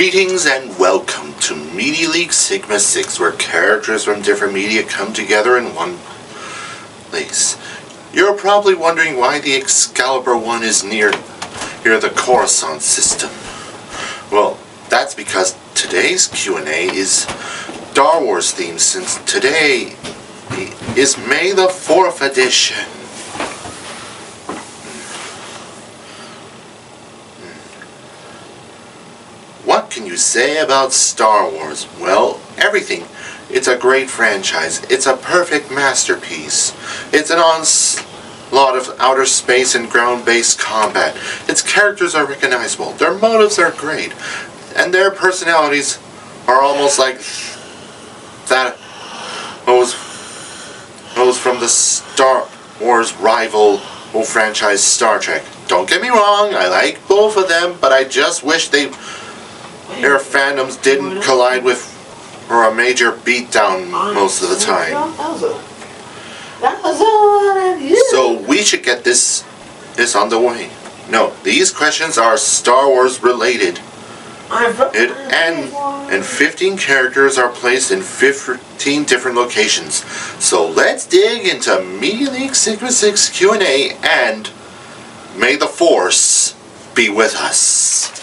Greetings and welcome to Media League Sigma 6, where characters from different media come together in one place. You're probably wondering why the Excalibur one is near the Coruscant system. Well, that's because today's Q&A is Star Wars themed, since today is May the 4th edition. What can you say about Star Wars? Well, everything. It's a great franchise. It's a perfect masterpiece. It's an onslaught of outer space and ground-based combat. Its characters are recognizable. Their motives are great. And their personalities are almost like that those from the Star Wars rival franchise Star Trek. Don't get me wrong, I like both of them, but I just wish their fandoms didn't collide with or a major beatdown most of the time. So we should get this on the way. No, these questions are Star Wars related. And 15 characters are placed in 15 different locations. So let's dig into Media League Sigma 6 Q&A, and may the Force be with us.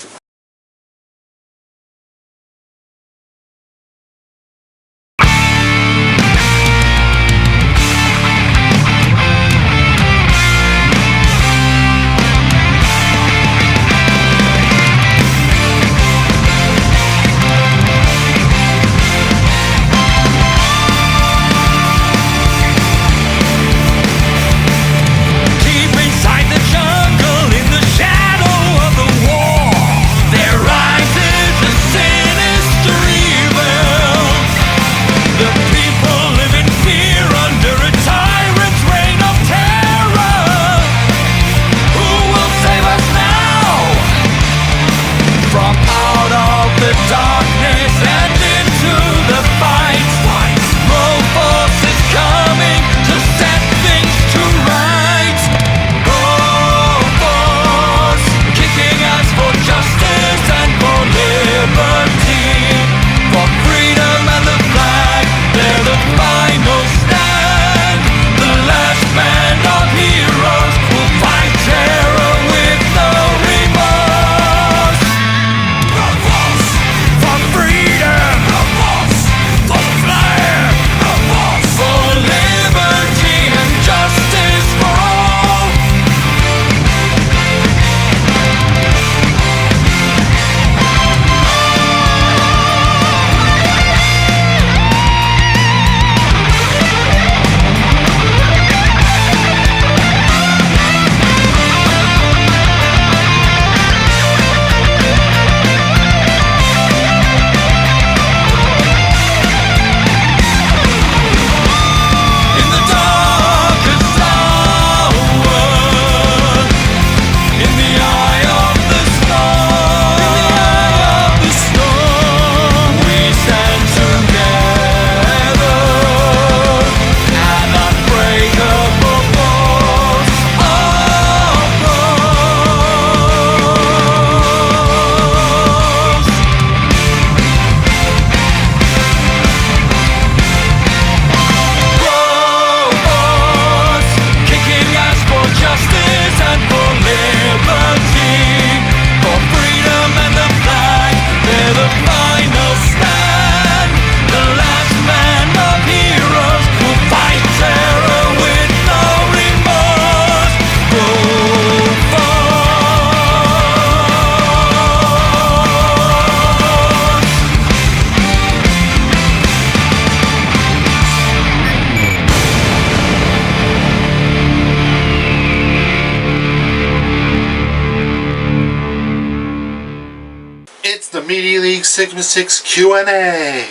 It's the Media League Sigma 6 Q&A.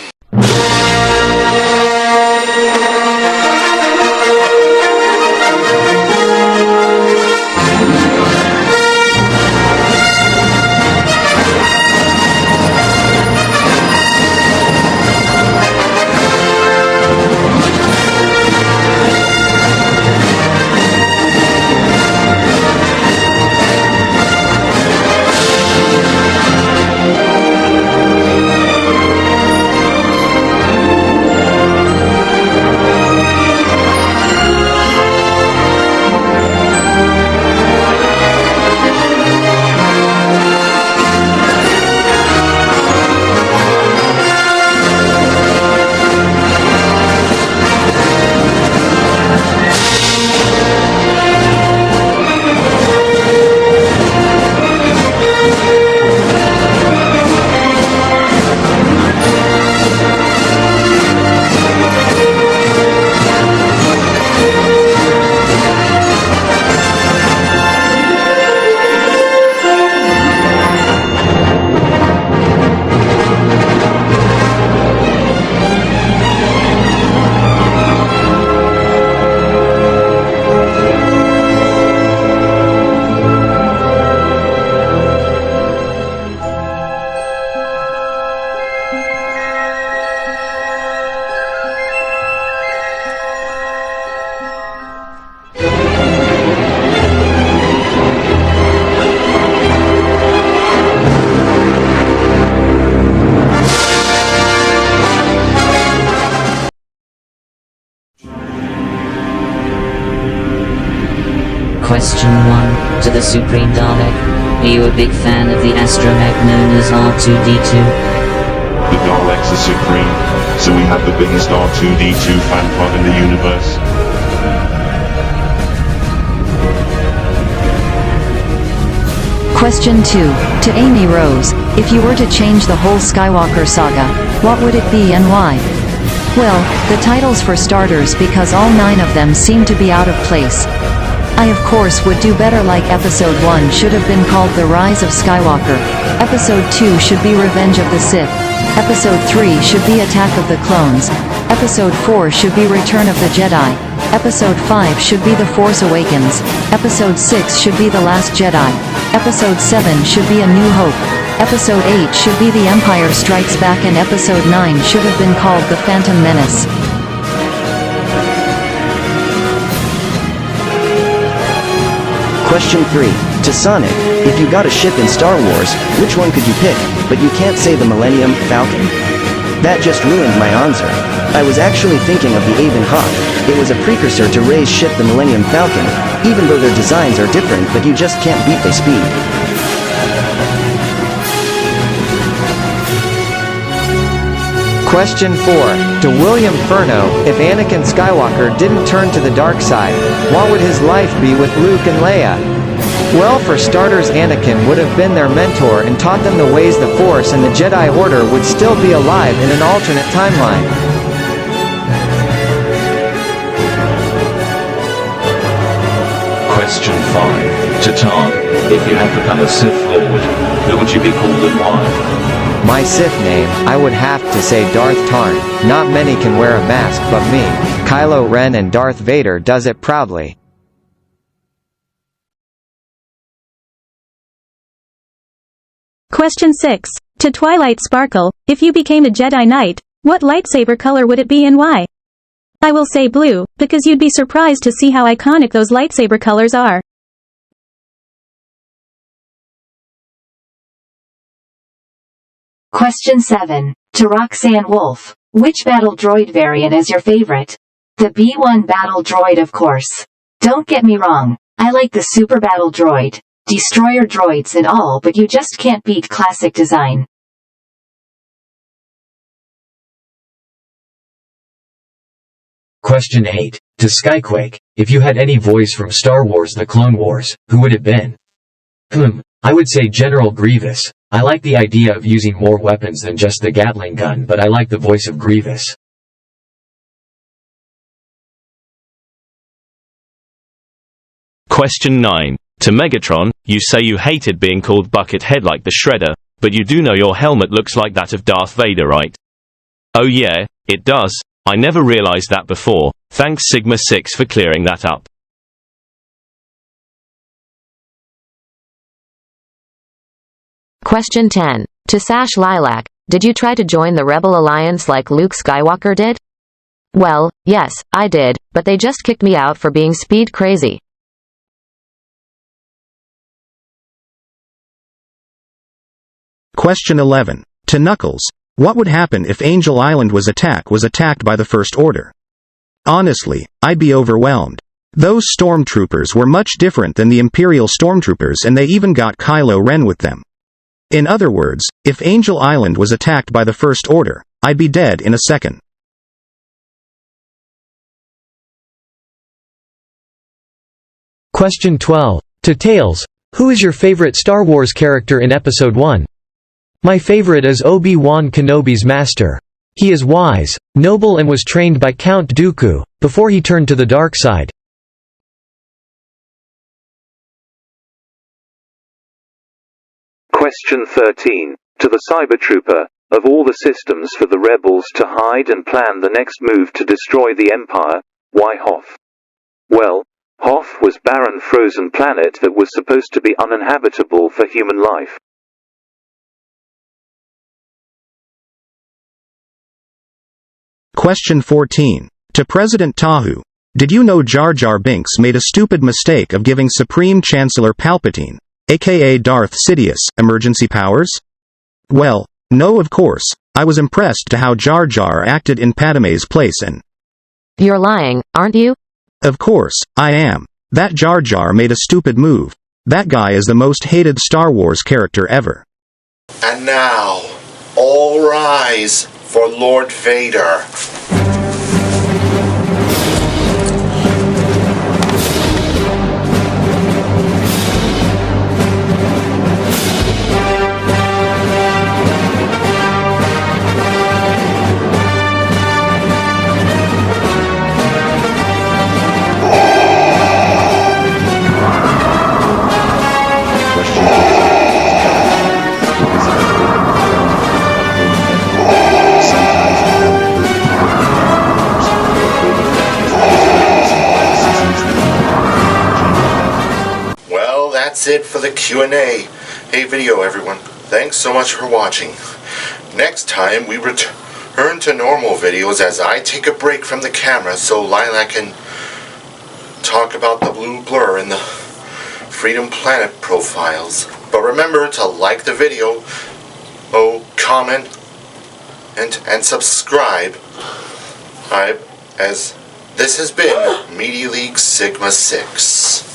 Question 1. To the Supreme Dalek. Are you a big fan of the astromech known as R2-D2? The Daleks are supreme, so we have the biggest R2-D2 fan club in the universe. Question 2. To Amy Rose. If you were to change the whole Skywalker saga, what would it be and why? Well, the titles for starters, because all 9 of them seem to be out of place. I of course would do better, like Episode 1 should have been called The Rise of Skywalker. Episode 2 should be Revenge of the Sith. Episode 3 should be Attack of the Clones. Episode 4 should be Return of the Jedi. Episode 5 should be The Force Awakens. Episode 6 should be The Last Jedi. Episode 7 should be A New Hope. Episode 8 should be The Empire Strikes Back, and Episode 9 should have been called The Phantom Menace. Question 3. To Sonic. If you got a ship in Star Wars, which one could you pick, but you can't say the Millennium Falcon? That just ruined my answer. I was actually thinking of the Avon Hawk. It was a precursor to Rey's ship, the Millennium Falcon, even though their designs are different, but you just can't beat their speed. Question 4. To William Furno. If Anakin Skywalker didn't turn to the dark side, what would his life be with Luke and Leia? Well, for starters, Anakin would have been their mentor and taught them the ways the Force, and the Jedi Order would still be alive in an alternate timeline. Question 5. To Tom. If you had become a Sith Lord, who would you be called and why? My Sith name, I would have to say Darth Tarn. Not many can wear a mask but me. Kylo Ren and Darth Vader does it proudly. Question 6. To Twilight Sparkle. If you became a Jedi Knight, what lightsaber color would it be and why? I will say blue, because you'd be surprised to see how iconic those lightsaber colors are. Question 7. To Roxanne Wolf. Which battle droid variant is your favorite? The B-1 battle droid, of course. Don't get me wrong, I like the super battle droid, destroyer droids and all, but you just can't beat classic design. Question 8. To Skyquake. If you had any voice from Star Wars: The Clone Wars, who would it been? I would say General Grievous. I like the idea of using more weapons than just the Gatling gun, but I like the voice of Grievous. Question 9. To Megatron. You say you hated being called Buckethead like the Shredder, but you do know your helmet looks like that of Darth Vader, right? Oh yeah, it does. I never realized that before. Thanks Sigma 6 for clearing that up. Question 10. To Sash Lilac. Did you try to join the Rebel Alliance like Luke Skywalker did? Well, yes, I did, but they just kicked me out for being speed crazy. Question 11. To Knuckles. What would happen if Angel Island was attacked by the First Order? Honestly, I'd be overwhelmed. Those stormtroopers were much different than the Imperial stormtroopers, and they even got Kylo Ren with them. In other words, if Angel Island was attacked by the First Order, I'd be dead in a second. Question 12. To Tails. Who is your favorite Star Wars character in Episode 1? My favorite is Obi-Wan Kenobi's master. He is wise, noble, and was trained by Count Dooku, before he turned to the dark side. Question 13. To the Cybertrooper. Of all the systems for the rebels to hide and plan the next move to destroy the Empire, why Hoth? Well, Hoth was barren frozen planet that was supposed to be uninhabitable for human life. Question 14. To President Tahu. Did you know Jar Jar Binks made a stupid mistake of giving Supreme Chancellor Palpatine, aka Darth Sidious, emergency powers? Well, no, of course. I was impressed to how Jar Jar acted in Padme's place, and... You're lying, aren't you? Of course, I am. That Jar Jar made a stupid move. That guy is the most hated Star Wars character ever. And now, all rise for Lord Vader. Well, that's it for the Q&A. Hey video everyone, thanks so much for watching. Next time we return to normal videos as I take a break from the camera so Lilac can talk about the blue blur in the Freedom Planet profiles. But remember to like the video, comment, and subscribe, as this has been Media League Sigma 6.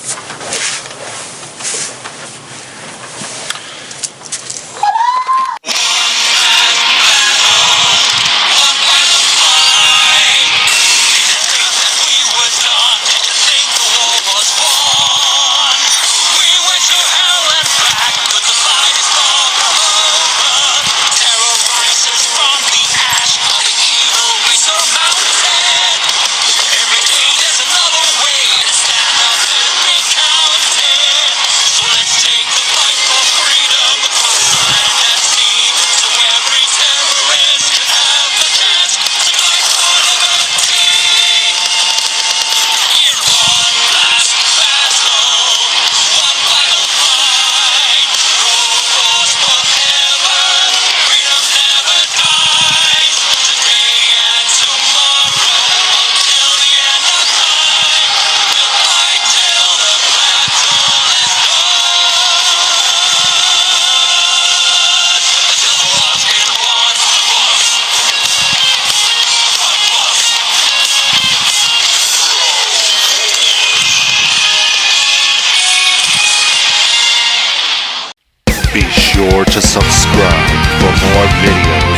Be sure to subscribe for more videos.